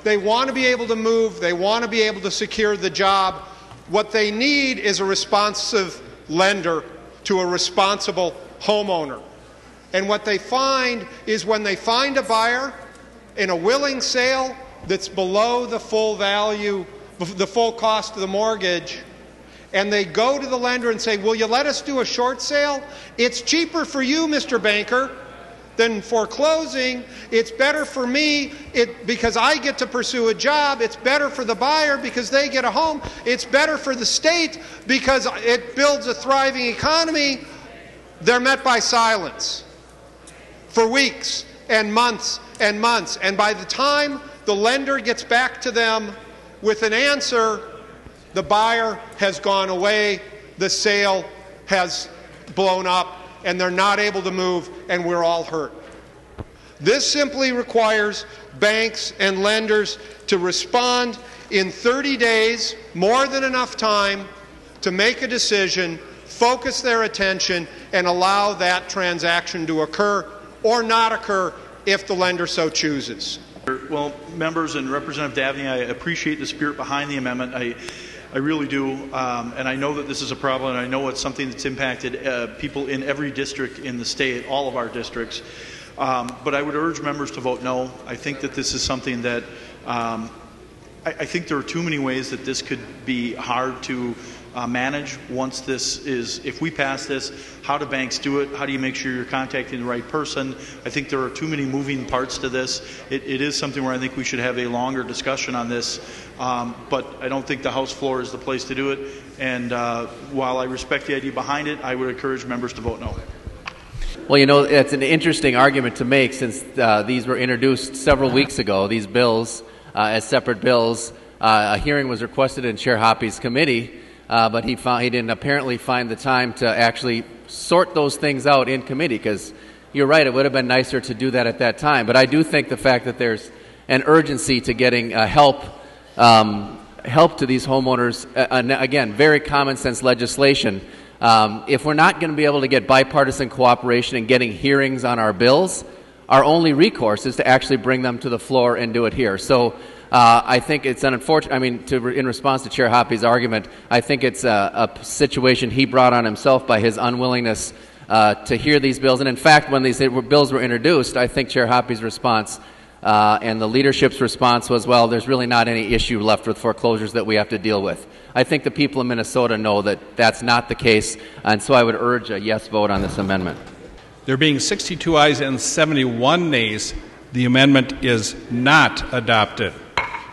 They want to be able to move. They want to be able to secure the job. What they need is a responsive lender to a responsible homeowner. And what they find is when they find a buyer in a willing sale that's below the full value, the full cost of the mortgage, and they go to the lender and say, will you let us do a short sale? It's cheaper for you, Mr. Banker, than foreclosing. It's better for me because I get to pursue a job. It's better for the buyer because they get a home. It's better for the state because it builds a thriving economy. They're met by silence for weeks and months and months. And by the time the lender gets back to them with an answer, the buyer has gone away, the sale has blown up, and they're not able to move, and we're all hurt. This simply requires banks and lenders to respond in 30 days, more than enough time to make a decision, focus their attention, and allow that transaction to occur or not occur if the lender so chooses. Well, members and Representative Davney, I appreciate the spirit behind the amendment. I really do, and I know that this is a problem, and I know it's something that's impacted people in every district in the state, all of our districts. But I would urge members to vote no. I think that this is something that I think there are too many ways that this could be hard to manage once this is, if we pass this. How do banks do it? How do you make sure you're contacting the right person? I think there are too many moving parts to this. It is something where I think we should have a longer discussion on this, but I don't think the House floor is the place to do it. And while I respect the idea behind it, I would encourage members to vote no. Well, you know, it's an interesting argument to make since these were introduced several weeks ago, these bills, as separate bills. A hearing was requested in Chair Hoppe's committee, but he didn't apparently find the time to actually sort those things out in committee, because you're right, it would have been nicer to do that at that time. But I do think the fact that there's an urgency to getting help to these homeowners, again, very common sense legislation. If we're not going to be able to get bipartisan cooperation and getting hearings on our bills, our only recourse is to actually bring them to the floor and do it here. So I think it's an unfortunate, in response to Chair Hoppe's argument, I think it's a situation he brought on himself by his unwillingness to hear these bills. And in fact, when these bills were introduced, I think Chair Hoppe's response and the leadership's response was, well, there's really not any issue left with foreclosures that we have to deal with. I think the people of Minnesota know that that's not the case, and so I would urge a yes vote on this amendment. There being 62 ayes and 71 nays, the amendment is not adopted.